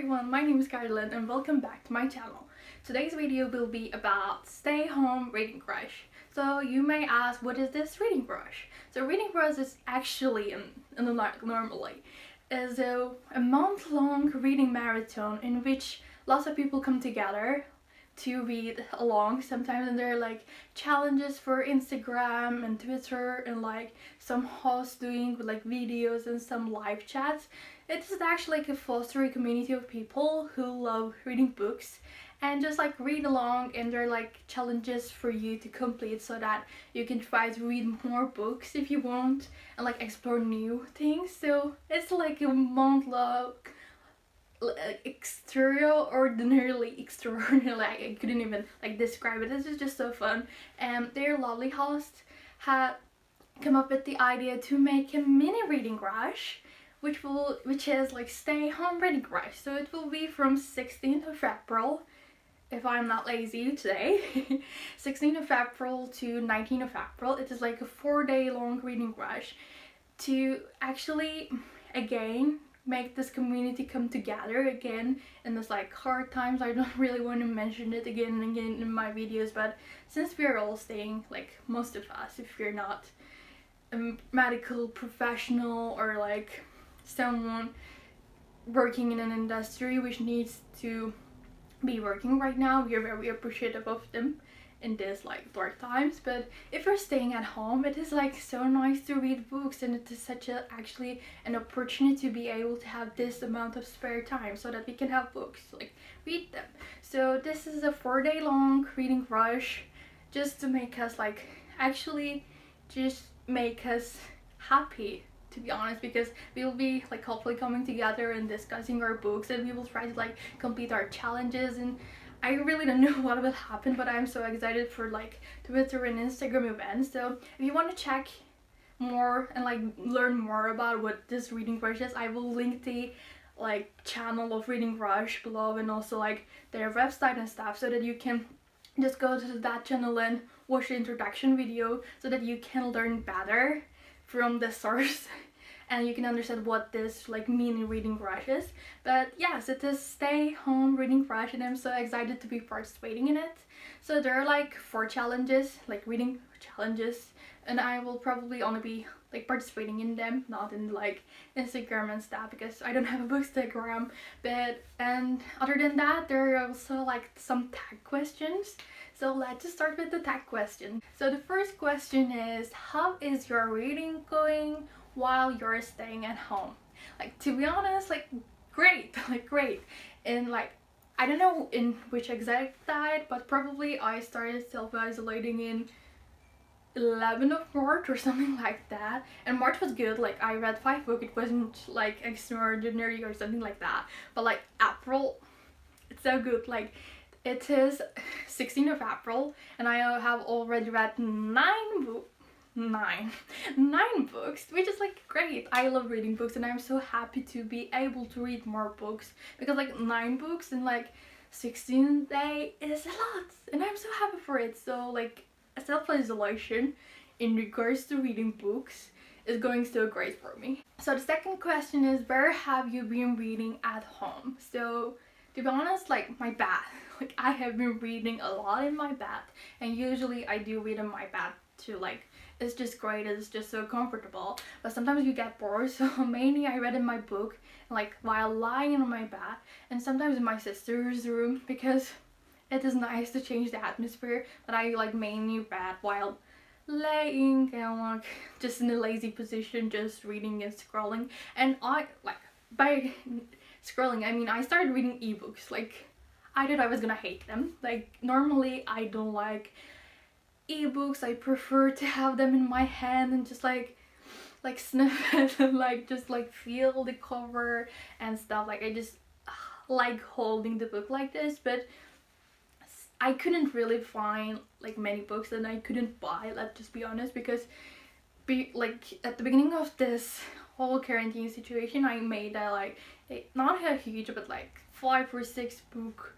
everyone, my name is Carolyn and welcome back to my channel. Today's video will be about stay home reading crush. So you may ask, what is this reading crush? So reading crush is actually, normally, is a month-long reading marathon in which lots of people come together to read along sometimes, and there are like challenges for Instagram and Twitter and like some hosts doing with like videos and some live chats. It is actually like a fostering community of people who love reading books and just like read along, and there are like challenges for you to complete so that you can try to read more books if you want and like explore new things. So it's like a month long extraordinarily I couldn't even like describe it. This is just so fun, and their lovely host had come up with the idea to make a mini reading crush which is like stay home reading crush. So it will be from 16th of April, if I'm not lazy today, 16th of April to 19th of April. It is like a 4-day long reading crush to actually again make this community come together again in this like hard times. I don't really want to mention it again and again in my videos, but since we're all staying, like most of us, if you're not a medical professional or like someone working in an industry which needs to be working right now, we are very appreciative of them in this like dark times. But if you're staying at home, it is like so nice to read books, and it is such a actually an opportunity to be able to have this amount of spare time so that we can have books, like read them. So this is a 4-day long reading rush just to make us like actually just make us happy, to be honest, because we will be like hopefully coming together and discussing our books, and we will try to like complete our challenges. And I really don't know what will happen, but I'm so excited for like Twitter and Instagram events. So if you want to check more and like learn more about what this reading crush is, I will link the like channel of Reading Rush below, and also like their website and stuff, so that you can just go to that channel and watch the introduction video so that you can learn better from the source and you can understand what this like mini reading crush is. But yes, it is stay home reading crush, and I'm so excited to be participating in it. So there are like 4 challenges, like reading challenges, and I will probably only be like participating in them, not in like Instagram and stuff, because I don't have a bookstagram. But and other than that, there are also like some tag questions. So let's just start with the tag question. So the first question is, how is your reading going while you're staying at home? Like, to be honest, like great, like great. And like, I don't know in which exact date, but probably I started self-isolating in 11th of March or something like that. And March was good, like I read 5 books. It wasn't like extraordinary or something like that, but like April, it's so good. Like it is 16th of April and I have already read 9 books, which is like great. I love reading books, and I'm so happy to be able to read more books, because like 9 books in like 16 days is a lot, and I'm so happy for it. So like self-isolation in regards to reading books is going so great for me. So the second question is, where have you been reading at home? So to be honest, like my bed. Like I have been reading a lot in my bed, and usually I do read in my bed too. Like it's just great, it's just so comfortable. But sometimes you get bored, so mainly I read in my book like while lying on my bed, and sometimes in my sister's room, because it is nice to change the atmosphere. But I like mainly read while laying and like just in a lazy position, just reading and scrolling. And I like, by scrolling I mean I started reading ebooks. Like I thought I was gonna hate them. Like normally I don't like ebooks. I prefer to have them in my hand and just like sniff it and like just like feel the cover and stuff. Like I just like holding the book like this. But I couldn't really find like many books that I couldn't buy, let's just be honest, because like at the beginning of this whole quarantine situation, I made not a huge, but like 5 or 6 book.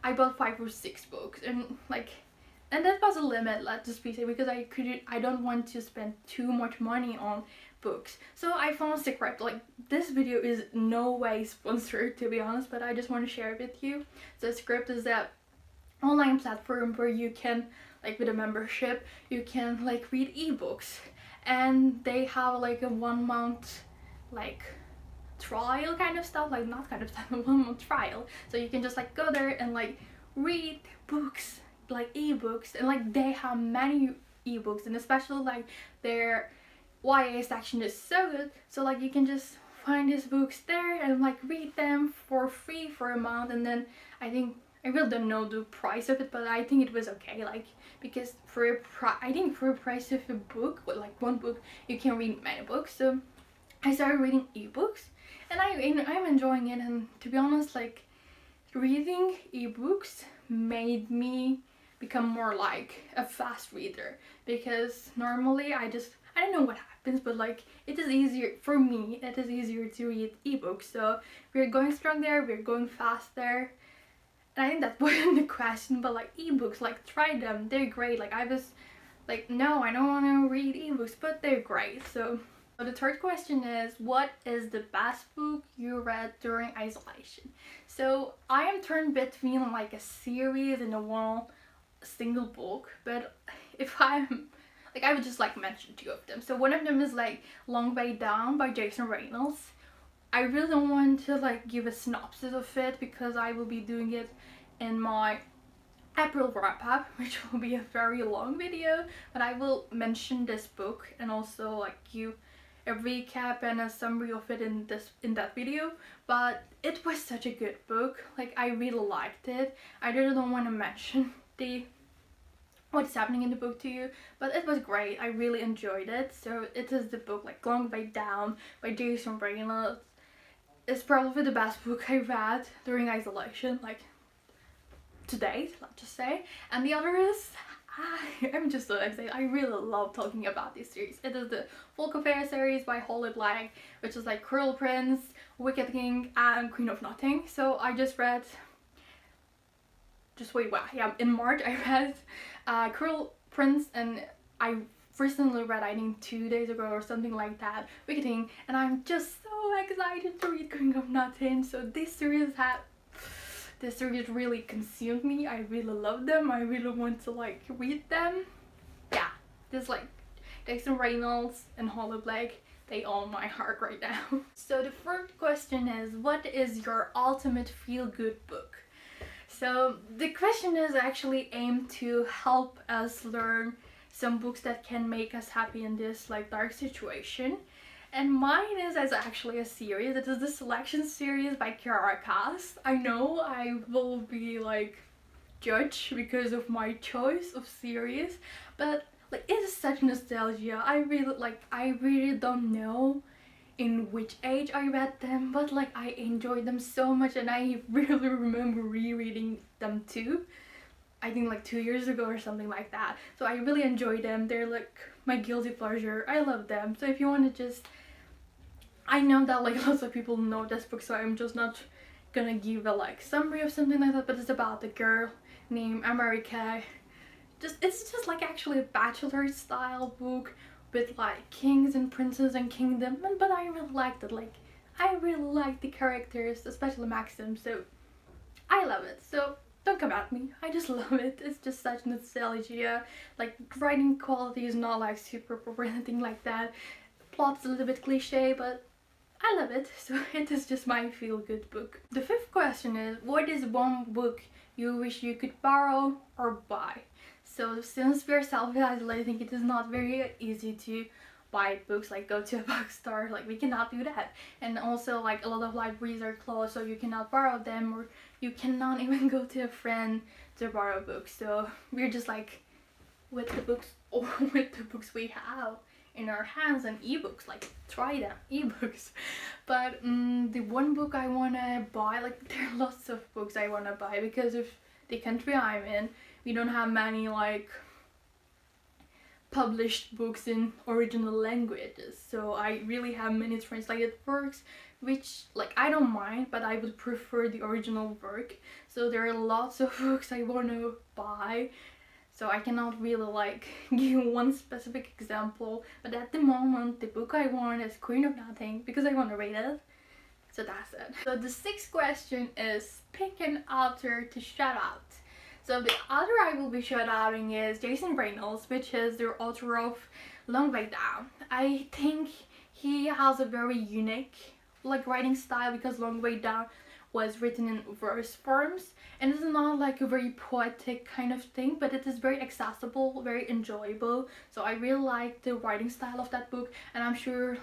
I bought 5 or 6 books, and like, and that was a limit, let's just be safe, because I don't want to spend too much money on books. So I found a script. Like, this video is no way sponsored, to be honest, but I just want to share it with you. So script is that online platform where you can, like, with a membership, you can like read ebooks, and they have like a 1 month like trial kind of stuff, like not kind of stuff, a 1 month trial. So you can just like go there and like read books, like ebooks, and like they have many ebooks, and especially like their YA section is so good. So like you can just find these books there and like read them for free for a month. And then I really don't know the price of it, but I think it was okay, like, because for I think for a price of a book, like one book, you can read many books. So I started reading ebooks, and I'm enjoying it. And to be honest, like, reading ebooks made me become more like a fast reader, because normally I don't know what happens, but like it is easier for me, it is easier to read ebooks. So we're going strong there, we're going fast there. And I think that wasn't the question, but like ebooks, like, try them, they're great. Like, I was like, no, I don't want to read ebooks, but they're great. So the third question is, what is the best book you read during isolation? So I am torn between like a series and a single book, but if I'm like, I would just like mention two of them. So one of them is like Long Way Down by Jason Reynolds. I really don't want to like give a synopsis of it, because I will be doing it in my April wrap up, which will be a very long video, but I will mention this book and also like give a recap and a summary of it in that video. But it was such a good book, like I really liked it. I really don't want to mention what's happening in the book to you, but it was great. I really enjoyed it. So it is the book like Long Way Down by Jason Reynolds. It's probably the best book I read during isolation, like to date, let's just say. And the other is, I'm just so excited. I really love talking about this series. It is the Folk of Air series by Holly Black, which is like Cruel Prince, Wicked King, and Queen of Nothing. So I just read, in March I read Cruel Prince, and I recently read, I think 2 days ago or something like that, Wicked King, and I'm just so excited to read Queen of Nothing. So this series really consumed me. I really love them. I really want to like read them. Yeah, this like Jason Reynolds and Holly Black, they own my heart right now. So the first question is, what is your ultimate feel-good book? So the question is actually aimed to help us learn some books that can make us happy in this like dark situation. And mine is actually a series. It is the Selection series by Kiara Cass. I know I will be like judged because of my choice of series, but like it is such nostalgia. I really don't know in which age I read them, but like I enjoyed them so much, and I really remember rereading them too. I think like 2 years ago or something like that. So I really enjoyed them. They're like my guilty pleasure. I love them. So if you want to just, I know that like lots of people know this book, so I'm just not gonna give a like summary of something like that, but it's about a girl named America. It's just like actually a bachelor style book with like kings and princes and kingdom, but I really liked it. Like I really like the characters, especially Maxim, so I love it. So don't come at me, I just love it. It's just such nostalgia. Like, writing quality is not like super or anything like that. Plot's a little bit cliche, but I love it. So it is just my feel-good book. The fifth question is, what is one book you wish you could borrow or buy? So since we're self-isolated, I think it is not very easy to buy books, like go to a bookstore, like we cannot do that. And also like a lot of libraries are closed, so you cannot borrow them, or you cannot even go to a friend to borrow books. So we're just like with the books or with the books we have in our hands, and ebooks, like try them, ebooks. But the one book I wanna buy, like there are lots of books I wanna buy because of the country I'm in. We don't have many like published books in original languages, so I really have many translated works, which like I don't mind, but I would prefer the original work. So there are lots of books I want to buy. so I cannot really like give one specific example, but at the moment the book I want is Queen of Nothing because I want to read it. So that's it. So the sixth question is pick an author to shout out. So the author I will be shout outing is Jason Reynolds, which is the author of Long Way Down. I think he has a very unique like writing style because Long Way Down was written in verse forms, and it's not like a very poetic kind of thing, but it is very accessible, very enjoyable. So I really like the writing style of that book, and I'm sure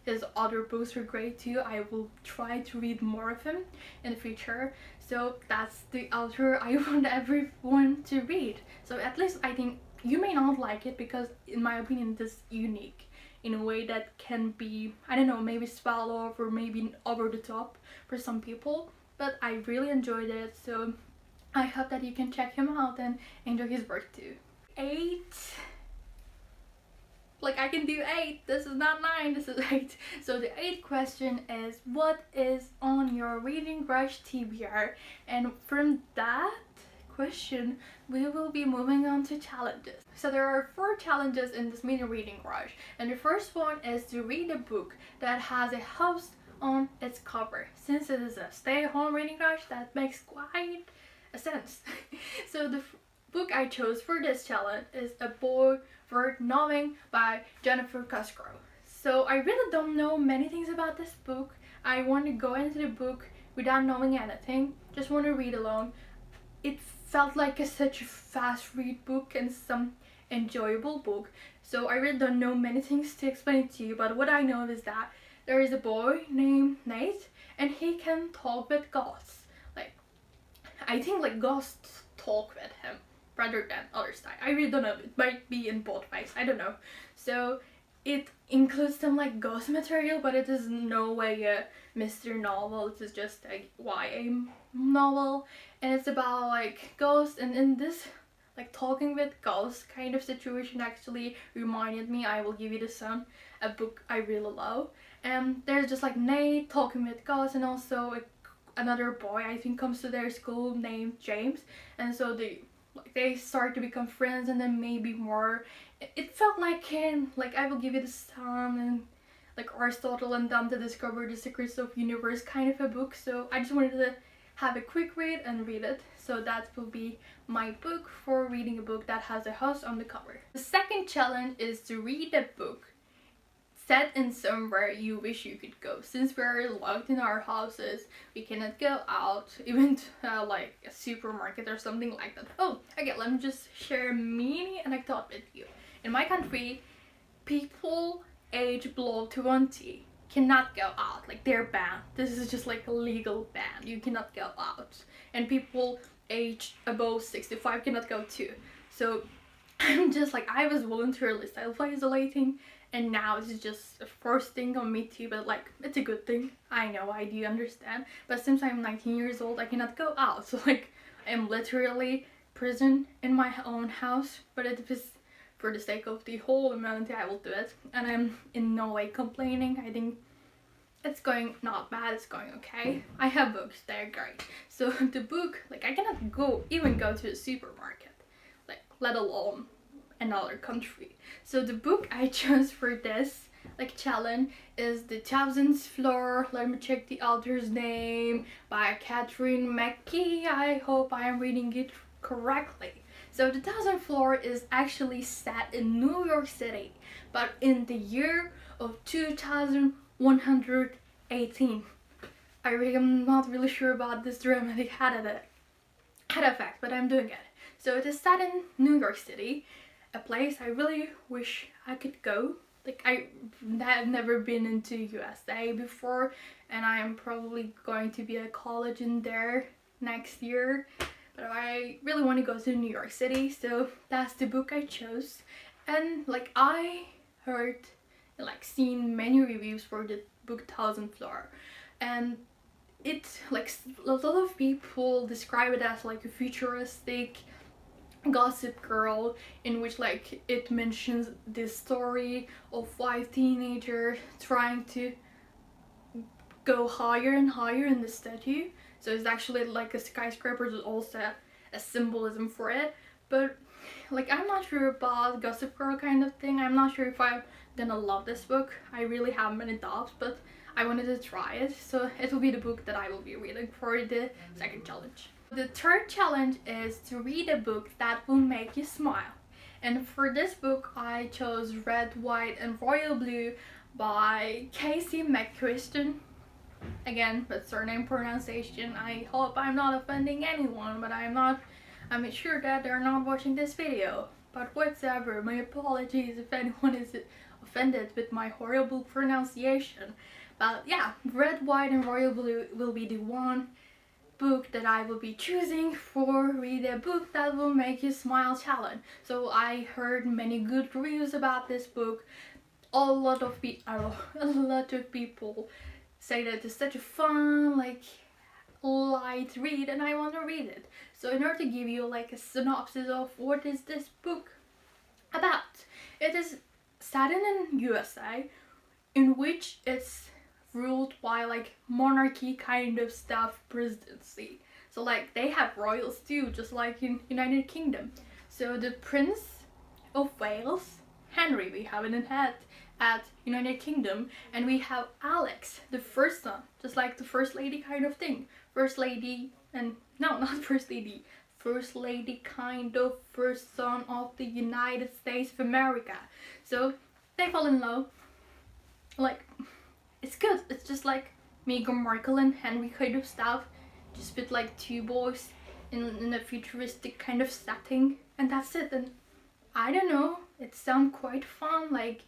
his other books are great too. I will try to read more of him in the future. So that's the author I want everyone to read. So at least I think you may not like it because in my opinion it is unique in a way that can be, I don't know, maybe swallow or maybe over the top for some people. But I really enjoyed it, so I hope that you can check him out and enjoy his work too. 8. Like I can do 8. This is not 9, this is 8. So the 8th question is what is on your reading rush TBR? And from that question we will be moving on to challenges. So there are 4 challenges in this mini reading rush, and the first one is to read a book that has a house on its cover. Since it is a stay-at-home reading rush, that makes quite a sense. So the book I chose for this challenge is A Boy Worth Knowing by Jennifer Cosgrove. So I really don't know many things about this book. I want to go into the book without knowing anything, just want to read along. It felt like such a fast read book and some enjoyable book, so I really don't know many things to explain to you, but what I know is that there is a boy named Nate and he can talk with ghosts. Like, I think like ghosts talk with him rather than other side. I really don't know. It might be in both ways. I don't know. So it includes some like ghost material, but it is no way a mystery novel. It is just a YA novel, and it's about like ghosts. And in this like talking with ghosts kind of situation actually reminded me I Will Give You the Sun, a book I really love. And there's just like Nate talking with ghosts, and also another boy I think comes to their school named James, and so they start to become friends, and then maybe more. It felt like I Will Give You the Sun and like Aristotle and Dante discover the secrets of universe kind of a book. So I just wanted to have a quick read and read it. So that will be my book for reading a book that has a house on the cover. The second challenge is to read a book set in somewhere you wish you could go. Since we're locked in our houses, we cannot go out, even to like a supermarket or something like that. Oh, okay, let me just share a mini anecdote with you. In my country, people age below 20 cannot go out. Like, they're banned. This is just like a legal ban. You cannot go out. And people age above 65 cannot go too. So I'm just like, I was voluntarily self-isolating, and now this is just a first thing on me too, but like, it's a good thing. I know, I do understand. But since I'm 19 years old, I cannot go out. So like, I'm literally prison in my own house, but it is for the sake of the whole humanity, I will do it. And I'm in no way complaining. I think it's going not bad, it's going okay. I have books, they're great. So the book, like, I cannot even go to the supermarket, like, let alone another country. So the book I chose for this like challenge is The Thousandth Floor, let me check the author's name, by Catherine McKee. I hope I am reading it correctly. So The Thousandth Floor is actually set in New York City, but in the year of 2118. I'm not really sure about this dramatic had effect, but I'm doing it. So it is set in New York City, a place I really wish I could go. Like, I have never been into USA before, and I am probably going to be at college in there next year, but I really want to go to New York City, so that's the book I chose. And like, I heard and like seen many reviews for the book Thousandth Floor, and it's like a lot of people describe it as like a futuristic Gossip Girl, in which like it mentions this story of 5 teenagers trying to go higher and higher in the statue. So it's actually like a skyscraper, is also a symbolism for it. but like I'm not sure about Gossip Girl kind of thing. I'm not sure if I'm gonna love this book. I really have many doubts, but I wanted to try it, so it will be the book that I will be reading for the second challenge. The third challenge is to read a book that will make you smile. And for this book I chose Red, White and Royal Blue by Casey McQuiston. Again, with surname pronunciation, I hope I'm not offending anyone, but I'm sure that they're not watching this video. But whatever, my apologies if anyone is offended with my horrible pronunciation. But yeah, Red, White and Royal Blue will be the one book that I will be choosing for Read a Book That Will Make You Smile challenge. So I heard many good reviews about this book. A lot of people say that it's such a fun, like, light read, and I want to read it. So in order to give you like a synopsis of what is this book about, it is set in USA, in which it's ruled by like monarchy kind of stuff presidency. So like they have royals too, just like in United Kingdom. So the Prince of Wales, Henry, we have in head at United Kingdom, and we have Alex, the first son, just like the first lady kind of thing. First lady, and no, not first lady, first lady kind of first son of the United States of America. So they fall in love. Like, it's good. It's just like Meghan Markle and Henry kind of stuff, just with like two boys in a futuristic kind of setting, and that's it. And I don't know, it sounds quite fun, like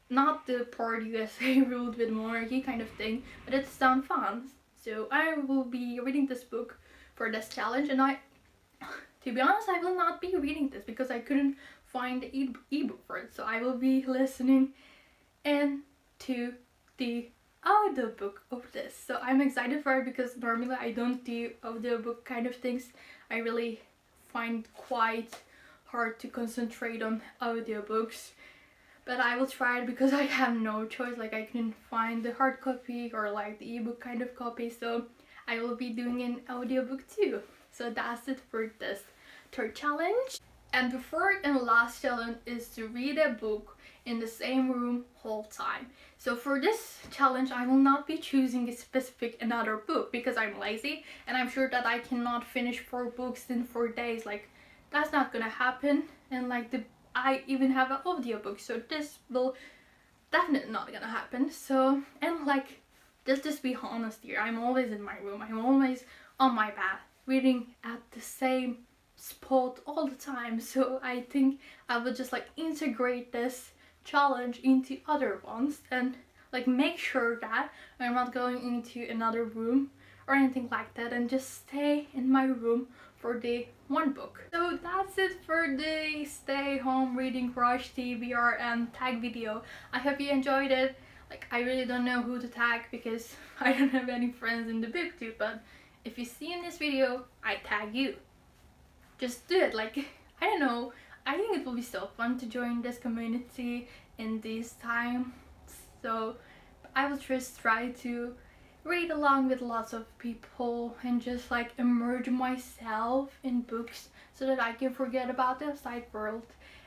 not the part USA ruled with monarchy kind of thing, but it sounds fun. So I will be reading this book for this challenge, and to be honest, I will not be reading this because I couldn't find the ebook for it. So I will be listening into the audiobook of this. So I'm excited for it because normally I don't do audiobook kind of things. I really find quite hard to concentrate on audiobooks. But I will try it because I have no choice, like I couldn't find the hard copy or like the ebook kind of copy, so I will be doing an audiobook too. So that's it for this third challenge. And the fourth and last challenge is to read a book in the same room whole time. So for this challenge I will not be choosing a specific another book because I'm lazy and I'm sure that I cannot finish 4 books in 4 days. Like, that's not gonna happen, and like I even have an audiobook, so this will definitely not gonna happen. So, and like, let's just be honest here, I'm always in my room, I'm always on my bed, reading at the same spot all the time. So I think I will just like integrate this challenge into other ones and like make sure that I'm not going into another room or anything like that, and just stay in my room for the one book. So that's it for the stay home reading rush TBR and tag video. I hope you enjoyed it. Like, I really don't know who to tag because I don't have any friends in the booktube, but if you see in this video, I tag you. Just do it. Like, I don't know, I think it will be so fun to join this community in this time. So I will just try to read along with lots of people and just like immerse myself in books so that I can forget about the outside world.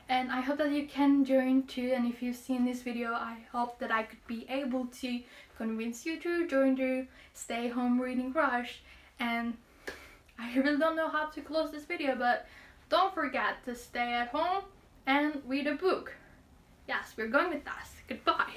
And I hope that you can join too, and if you've seen this video, I hope that I could be able to convince you to join the stay home reading rush. And I really don't know how to close this video, but don't forget to stay at home and read a book. Yes, we're going with that. Goodbye.